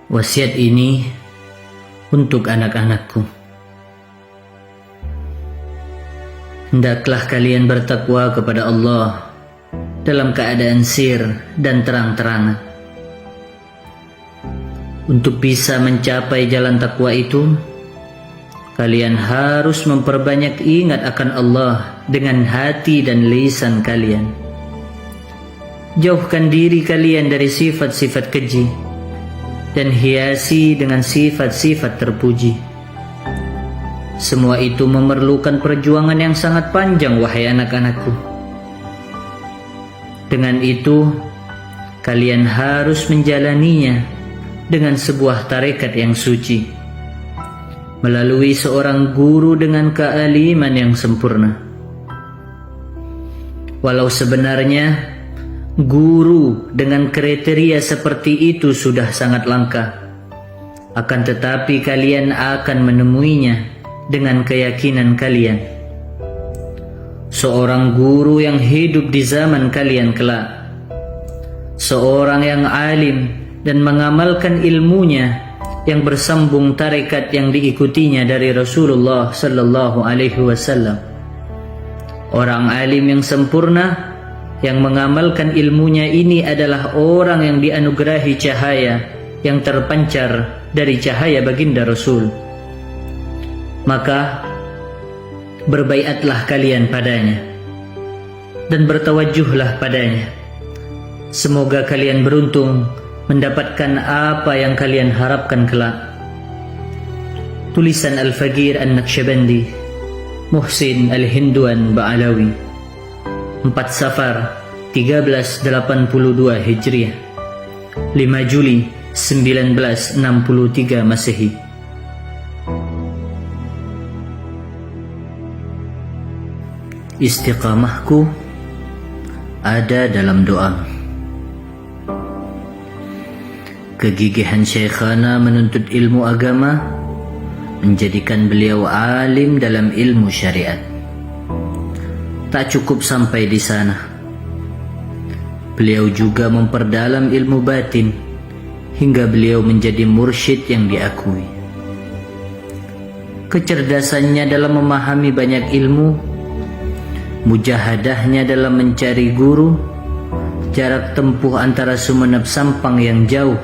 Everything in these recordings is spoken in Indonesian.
Wasiat ini untuk anak-anakku. Hendaklah kalian bertakwa kepada Allah dalam keadaan sir dan terang-terangan. Untuk bisa mencapai jalan takwa itu, kalian harus memperbanyak ingat akan Allah dengan hati dan lisan kalian. Jauhkan diri kalian dari sifat-sifat keji dan hiasi dengan sifat-sifat terpuji. Semua itu memerlukan perjuangan yang sangat panjang, wahai anak-anakku. Dengan itu, kalian harus menjalaninya dengan sebuah tarekat yang suci, melalui seorang guru dengan kealiman yang sempurna. Walau sebenarnya guru dengan kriteria seperti itu sudah sangat langka, akan tetapi kalian akan menemuinya dengan keyakinan kalian. Seorang guru yang hidup di zaman kalian kelak, seorang yang alim dan mengamalkan ilmunya yang bersambung tarekat yang diikutinya dari Rasulullah sallallahu alaihi wasallam. Orang alim yang sempurna yang mengamalkan ilmunya ini adalah orang yang dianugerahi cahaya yang terpancar dari cahaya baginda Rasul. Maka berbaiatlah kalian padanya dan bertawajuhlah padanya. Semoga kalian beruntung mendapatkan apa yang kalian harapkan kelak. Tulisan Al-Faqir An-Naqsyabandi, Muhsin Al-Hinduan Ba'alawi, 4 Safar 1382 Hijriah, 5 Juli 1963 Masehi. Istiqamahku ada dalam doa. Kegigihan Syekhana menuntut ilmu agama menjadikan beliau alim dalam ilmu syariat. Tak cukup sampai di sana, beliau juga memperdalam ilmu batin hingga beliau menjadi mursyid yang diakui. Kecerdasannya dalam memahami banyak ilmu, mujahadahnya dalam mencari guru, jarak tempuh antara Sumeneb Sampang yang jauh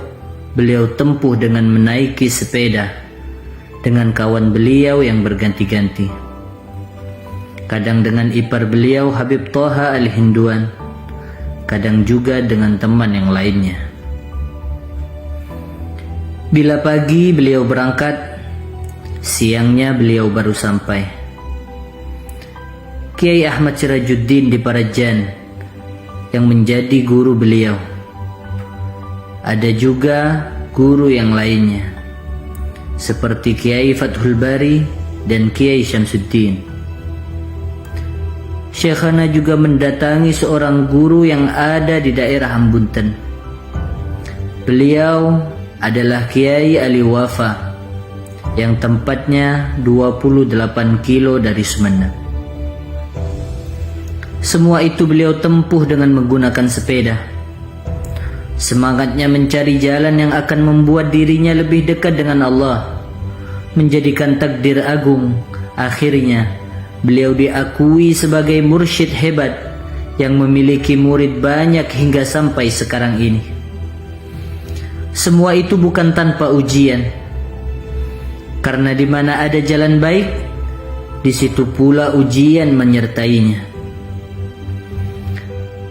beliau tempuh dengan menaiki sepeda dengan kawan beliau yang berganti-ganti. Kadang dengan ipar beliau Habib Thaha Al-Hinduan, kadang juga dengan teman yang lainnya. Bila pagi beliau berangkat, siangnya beliau baru sampai. Kiai Ahmad Sirajuddin di Parajan yang menjadi guru beliau. Ada juga guru yang lainnya, seperti Kiai Fathul Bari dan Kiai Syamsuddin. Syekhana juga mendatangi seorang guru yang ada di daerah Ambunten. Beliau adalah Kiai Ali Wafa yang tempatnya 28 kilo dari Sumeneb. Semua itu beliau tempuh dengan menggunakan sepeda. Semangatnya mencari jalan yang akan membuat dirinya lebih dekat dengan Allah, menjadikan takdir agung. Akhirnya beliau diakui sebagai mursyid hebat yang memiliki murid banyak hingga sampai sekarang ini. Semua itu bukan tanpa ujian, karena di mana ada jalan baik, di situ pula ujian menyertainya.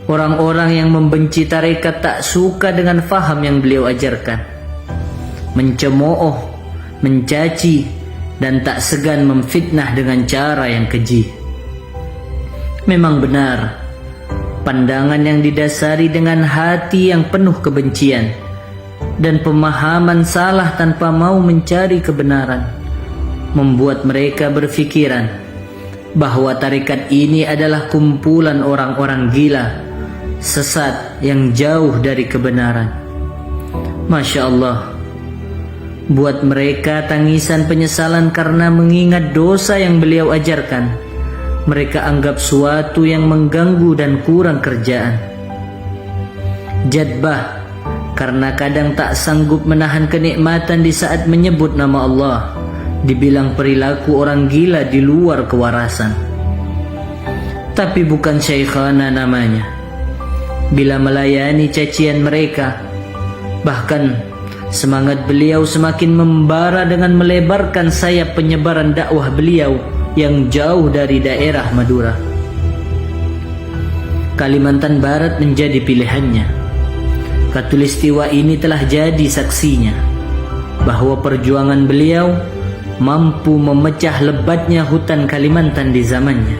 Orang-orang yang membenci tarekat tak suka dengan faham yang beliau ajarkan, mencemooh, mencaci, dan tak segan memfitnah dengan cara yang keji. Memang benar, pandangan yang didasari dengan hati yang penuh kebencian dan pemahaman salah tanpa mau mencari kebenaran membuat mereka berfikiran bahwa tarekat ini adalah kumpulan orang-orang gila, sesat yang jauh dari kebenaran. Masya Allah, buat mereka tangisan penyesalan karena mengingat dosa yang beliau ajarkan. Mereka anggap suatu yang mengganggu dan kurang kerjaan. Jadbah karena kadang tak sanggup menahan kenikmatan di saat menyebut nama Allah, dibilang perilaku orang gila di luar kewarasan. Tapi bukan Syekhana namanya. Bila melayani cacian mereka, bahkan semangat beliau semakin membara dengan melebarkan sayap penyebaran dakwah beliau yang jauh dari daerah Madura. Kalimantan Barat menjadi pilihannya. Katulistiwa ini telah jadi saksinya bahwa perjuangan beliau mampu memecah lebatnya hutan Kalimantan di zamannya,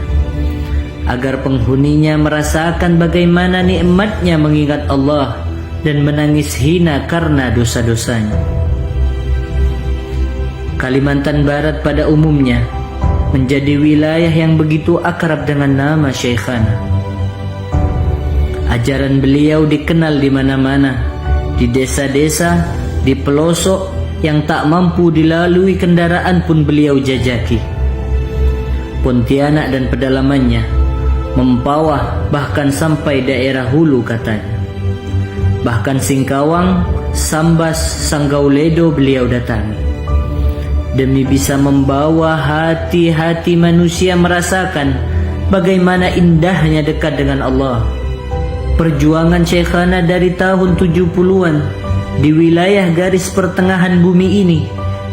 agar penghuninya merasakan bagaimana nikmatnya mengingat Allah dan menangis hina karena dosa-dosanya. Kalimantan Barat pada umumnya menjadi wilayah yang begitu akrab dengan nama Syekhana. Ajaran beliau dikenal di mana-mana, di desa-desa, di pelosok yang tak mampu dilalui kendaraan pun beliau jajaki. Pontianak dan pedalamannya, Mempawah bahkan sampai daerah hulu katanya. Bahkan Singkawang, Sambas, Sanggauledo beliau datangi, demi bisa membawa hati-hati manusia merasakan bagaimana indahnya dekat dengan Allah. Perjuangan Syekhana dari tahun 70-an di wilayah garis pertengahan bumi ini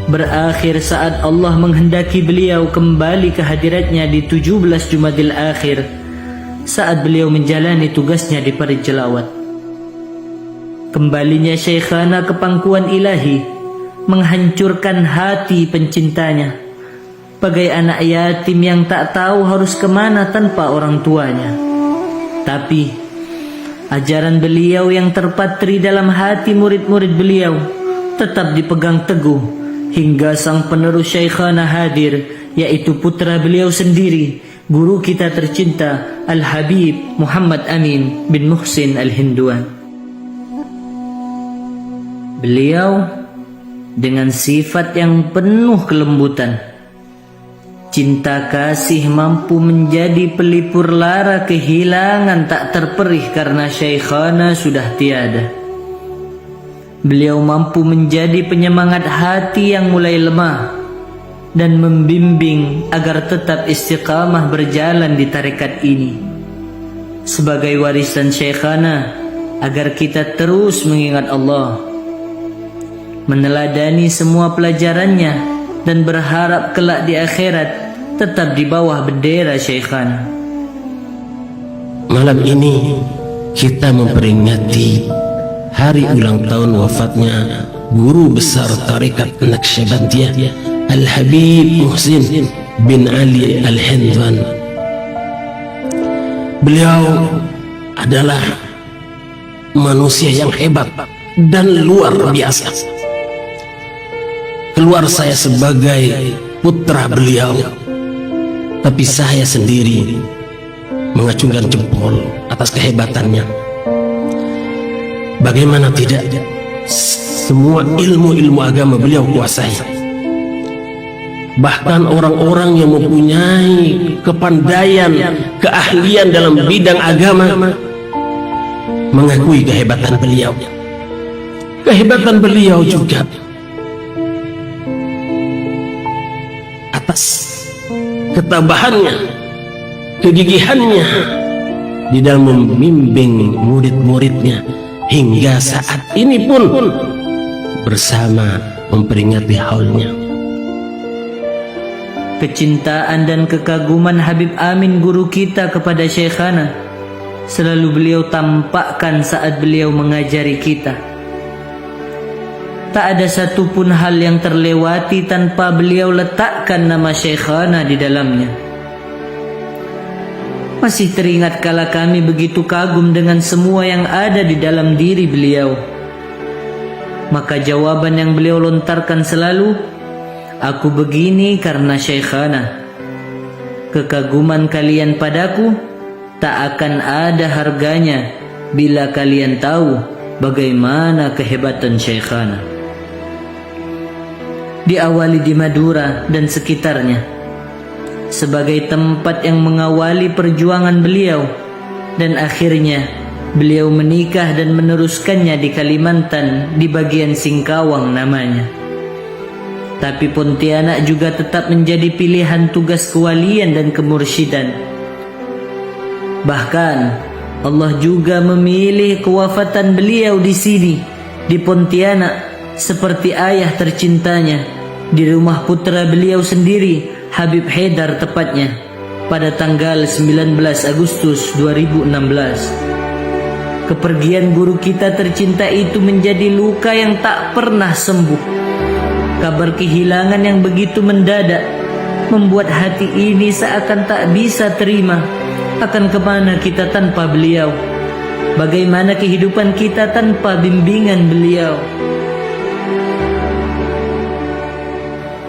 berakhir saat Allah menghendaki beliau kembali ke hadiratnya di 17 Jumadil Akhir, saat beliau menjalani tugasnya di Parit Jelawat. Kembalinya Syekhana ke pangkuan ilahi menghancurkan hati pencintanya, bagai anak yatim yang tak tahu harus kemana tanpa orang tuanya. Tapi ajaran beliau yang terpatri dalam hati murid-murid beliau tetap dipegang teguh hingga sang penerus Syekhana hadir, yaitu putra beliau sendiri, guru kita tercinta Al-Habib Muhammad Amin bin Muhsin Al-Hinduan. Beliau dengan sifat yang penuh kelembutan, cinta kasih mampu menjadi pelipur lara kehilangan tak terperih karena Syekhana sudah tiada. Beliau mampu menjadi penyemangat hati yang mulai lemah dan membimbing agar tetap istiqamah berjalan di tarekat ini. Sebagai warisan Syekhana, agar kita terus mengingat Allah, meneladani semua pelajarannya, dan berharap kelak di akhirat tetap di bawah bendera Syekhana. Malam ini kita memperingati hari ulang tahun wafatnya guru besar tarekat Naqsyabandiyah Al-Habib Muhsin bin Ali Al-Hinduan. Beliau adalah manusia yang hebat dan luar biasa. Keluar saya sebagai putra beliau, tapi saya sendiri mengacungkan jempol atas kehebatannya. Bagaimana tidak, semua ilmu-ilmu agama beliau kuasai. Bahkan orang-orang yang mempunyai kepandaian, keahlian dalam bidang agama mengakui kehebatan beliau. Kehebatan beliau juga atas ketabahannya, kegigihannya di dalam membimbing murid-muridnya hingga saat ini pun bersama memperingati haulnya. Kecintaan dan kekaguman Habib Amin guru kita kepada Syekhana selalu beliau tampakkan saat beliau mengajari kita. Tak ada satupun hal yang terlewati tanpa beliau letakkan nama Syekhana di dalamnya. Masih teringat kala kami begitu kagum dengan semua yang ada di dalam diri beliau. Maka jawaban yang beliau lontarkan selalu, "Aku begini karena Syekhana. Kekaguman kalian padaku tak akan ada harganya bila kalian tahu bagaimana kehebatan Syekhana." Diawali di Madura dan sekitarnya sebagai tempat yang mengawali perjuangan beliau, dan akhirnya Beliau menikah dan meneruskannya di Kalimantan, di bagian Singkawang namanya. Tapi Pontianak juga tetap menjadi pilihan tugas kewalian dan kemursyidan. Bahkan Allah juga memilih kewafatan beliau di sini, di Pontianak, seperti ayah tercintanya, di rumah putra beliau sendiri, Habib Haidar tepatnya, pada tanggal 19 Agustus 2016. Kepergian guru kita tercinta itu menjadi luka yang tak pernah sembuh. Kabar kehilangan yang begitu mendadak membuat hati ini seakan tak bisa terima. Akan kemana kita tanpa beliau? Bagaimana kehidupan kita tanpa bimbingan beliau?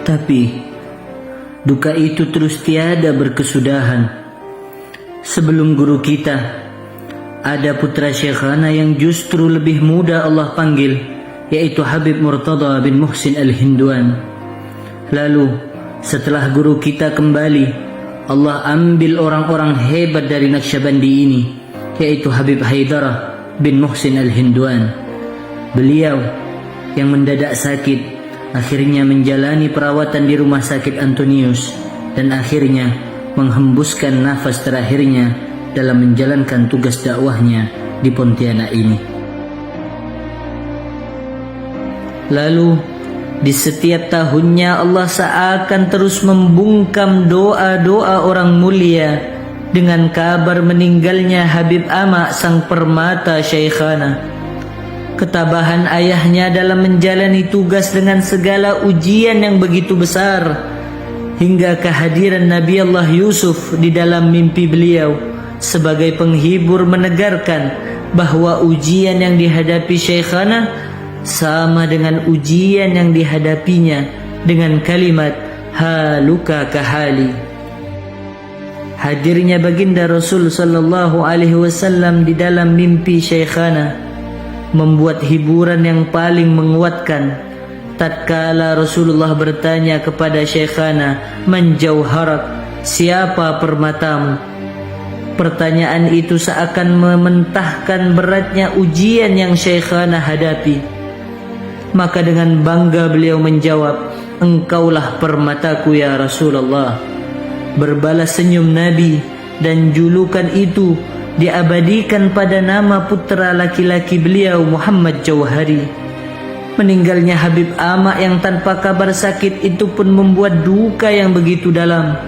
Tapi duka itu terus tiada berkesudahan. Sebelum guru kita, ada putra Syekhana yang justru lebih muda Allah panggil, yaitu Habib Murtada bin Muhsin Al-Hinduan. Lalu setelah guru kita kembali, Allah ambil orang-orang hebat dari Naqsyabandi ini, yaitu Habib Haidarah bin Muhsin Al-Hinduan. Beliau yang mendadak sakit akhirnya menjalani perawatan di rumah sakit Antonius dan akhirnya menghembuskan nafas terakhirnya dalam menjalankan tugas dakwahnya di Pontianak ini. Lalu di setiap tahunnya Allah seakan terus membungkam doa-doa orang mulia dengan kabar meninggalnya Habib Ama sang permata Syekhana. Ketabahan ayahnya dalam menjalani tugas dengan segala ujian yang begitu besar, hingga kehadiran Nabi Allah Yusuf di dalam mimpi beliau sebagai penghibur menegarkan bahwa ujian yang dihadapi Syekhana sama dengan ujian yang dihadapinya dengan kalimat haluka kahali. Hadirnya baginda Rasul sallallahu alaihi wasallam di dalam mimpi Syekhana membuat hiburan yang paling menguatkan. Tatkala Rasulullah bertanya kepada Syekhana, "Man jauharak?" Siapa permatamu? Pertanyaan itu seakan mementahkan beratnya ujian yang Syekhana hadapi. Maka dengan bangga beliau menjawab, "Engkaulah permataku ya Rasulullah." Berbalas senyum Nabi dan julukan itu diabadikan pada nama putra laki-laki beliau Muhammad Jauhari. Meninggalnya Habib Ama yang tanpa kabar sakit itu pun membuat duka yang begitu dalam.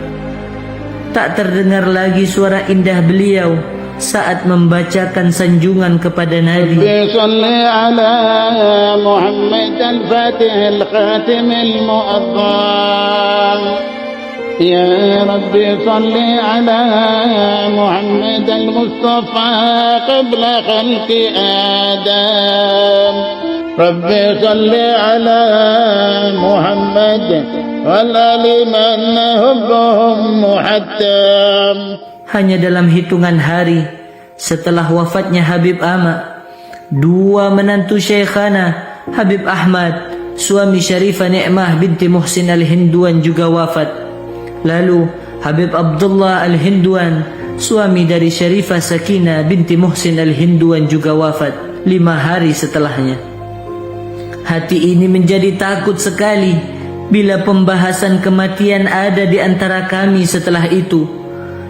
Tak terdengar lagi suara indah beliau saat membacakan sanjungan kepada Nabi. Salli ala Muhammad al-Fatih al-Khatim al-Mu'azzam. Ya Rabbi salli ala Muhammad al-Mustafa qabla khalqi Adam. Rabbi salli ala Muhammad walali man hubbuhum muhattam. Hanya dalam hitungan hari setelah wafatnya Habib Ama, dua menantu Syekhana, Habib Ahmad, suami Syarifah Ni'mah binti Muhsin Al-Hinduan juga wafat. Lalu Habib Abdullah Al-Hinduan, suami dari Syarifah Sakinah binti Muhsin Al-Hinduan juga wafat 5 hari setelahnya. Hati ini menjadi takut sekali bila pembahasan kematian ada di antara kami setelah itu.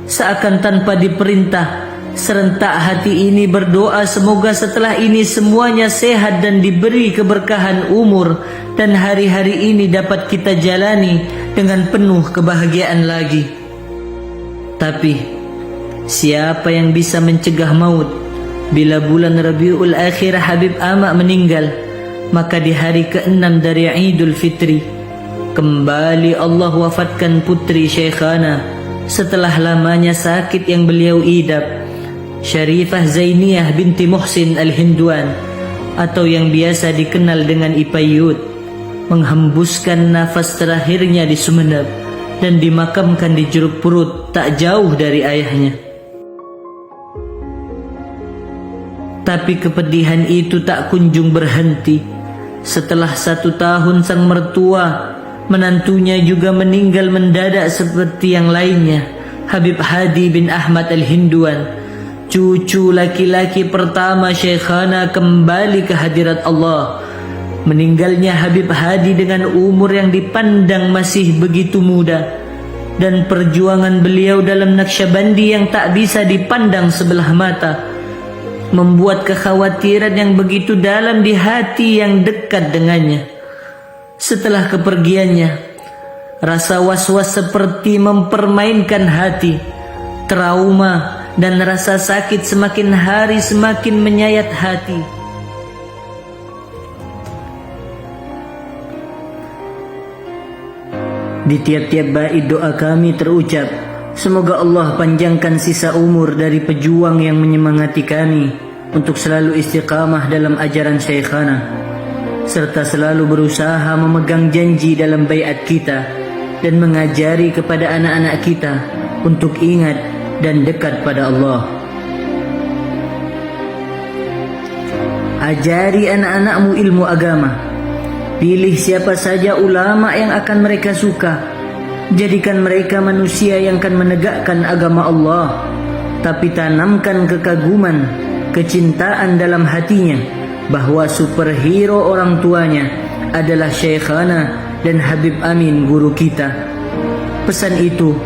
Seakan tanpa diperintah, serentak hati ini berdoa semoga setelah ini semuanya sehat dan diberi keberkahan umur, dan hari-hari ini dapat kita jalani dengan penuh kebahagiaan lagi. Tapi siapa yang bisa mencegah maut? Bila bulan Rabiul Akhir Habib Ama meninggal, maka di hari ke-6 dari Idul Fitri kembali Allah wafatkan putri Syekhana setelah lamanya sakit yang beliau idap, Syarifah Zainiyah binti Muhsin Al-Hinduan, atau yang biasa dikenal dengan Ipayut, menghembuskan nafas terakhirnya di Sumeneb dan dimakamkan di Jeruk Purut tak jauh dari ayahnya. Tapi kepedihan itu tak kunjung berhenti. Setelah 1 tahun sang mertua, menantunya juga meninggal mendadak seperti yang lainnya, Habib Hadi bin Ahmad Al-Hinduan, cucu laki-laki pertama Syekhana kembali ke hadirat Allah. Meninggalnya Habib Hadi dengan umur yang dipandang masih begitu muda, dan perjuangan beliau dalam Naqsyabandi yang tak bisa dipandang sebelah mata membuat kekhawatiran yang begitu dalam di hati yang dekat dengannya. Setelah kepergiannya, rasa was-was seperti mempermainkan hati. Trauma dan rasa sakit semakin hari semakin menyayat hati. Di tiap-tiap bait doa kami terucap, semoga Allah panjangkan sisa umur dari pejuang yang menyemangati kami untuk selalu istiqamah dalam ajaran Syekhana, serta selalu berusaha memegang janji dalam baiat kita dan mengajari kepada anak-anak kita untuk ingat dan dekat pada Allah. Ajari anak-anakmu ilmu agama. Pilih siapa saja ulama yang akan mereka suka. Jadikan mereka manusia yang akan menegakkan agama Allah, tapi tanamkan kekaguman, kecintaan dalam hatinya bahwa superhero orang tuanya adalah Syekhana dan Habib Amin guru kita. Pesan itu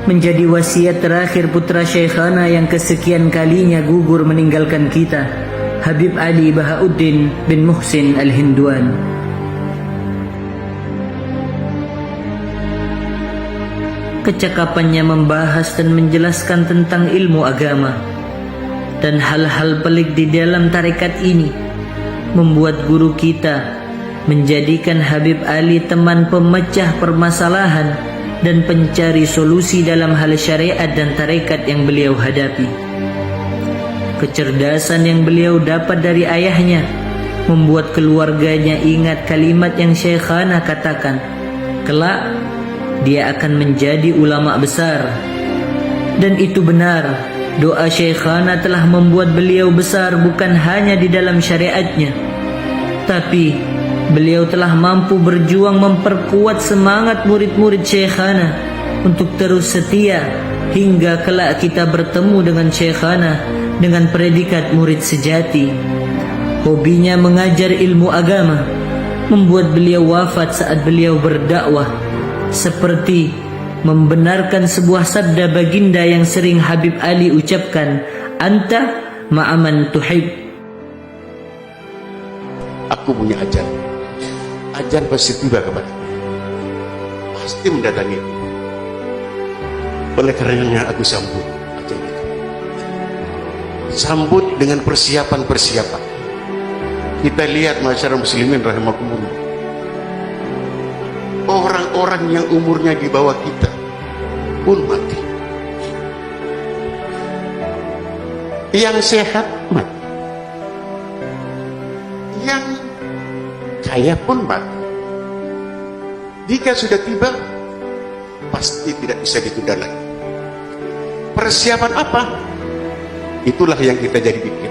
menjadi wasiat terakhir putra Syekhana yang kesekian kalinya gugur meninggalkan kita, Habib Ali Bahauddin bin Muhsin Al-Hindwan. Kecakapannya membahas dan menjelaskan tentang ilmu agama dan hal-hal pelik di dalam tarekat ini membuat guru kita menjadikan Habib Ali teman pemecah permasalahan dan pencari solusi dalam hal syariat dan tarekat yang beliau hadapi. Kecerdasan yang beliau dapat dari ayahnya membuat keluarganya ingat kalimat yang Syekhana katakan, kelak dia akan menjadi ulama besar. Dan itu benar, doa Syekhana telah membuat beliau besar bukan hanya di dalam syariatnya, tapi beliau telah mampu berjuang memperkuat semangat murid-murid Syekhana untuk terus setia hingga kelak kita bertemu dengan Syekhana dengan predikat murid sejati. Hobinya mengajar ilmu agama membuat beliau wafat saat beliau berdakwah, seperti membenarkan sebuah sabda baginda yang sering Habib Ali ucapkan, anta ma'aman tuhib. Aku punya ajar pasti tiba kepada, pasti mendatangi. Oleh karenanya aku sambut ajar itu, sambut dengan persiapan. Kita lihat masyarakat muslimin rahimakumullah, orang-orang yang umurnya di bawah kita pun mati, yang sehat mati, yang kaya pun mati. Jika sudah tiba, pasti tidak bisa ditunda lagi. Persiapan apa? Itulah yang kita jadi pikir.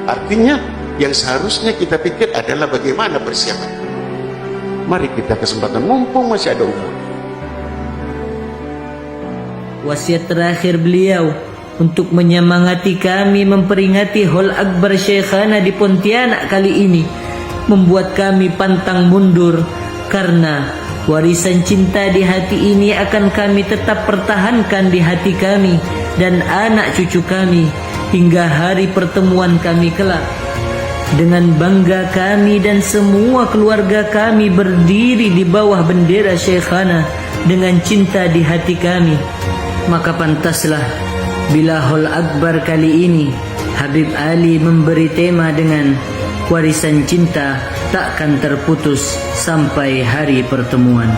Artinya yang seharusnya kita pikir adalah bagaimana persiapan. Mari kita kesempatan, mumpung masih ada umur. Wasiat terakhir beliau untuk menyemangati kami memperingati Haul Akbar Syekhana di Pontianak kali ini membuat kami pantang mundur, karena warisan cinta di hati ini akan kami tetap pertahankan di hati kami dan anak cucu kami hingga hari pertemuan kami kelak. Dengan bangga kami dan semua keluarga kami berdiri di bawah bendera Syekhana dengan cinta di hati kami. Maka pantaslah bila Haul Akbar kali ini Habib Ali memberi tema dengan warisan cinta takkan terputus sampai hari pertemuan.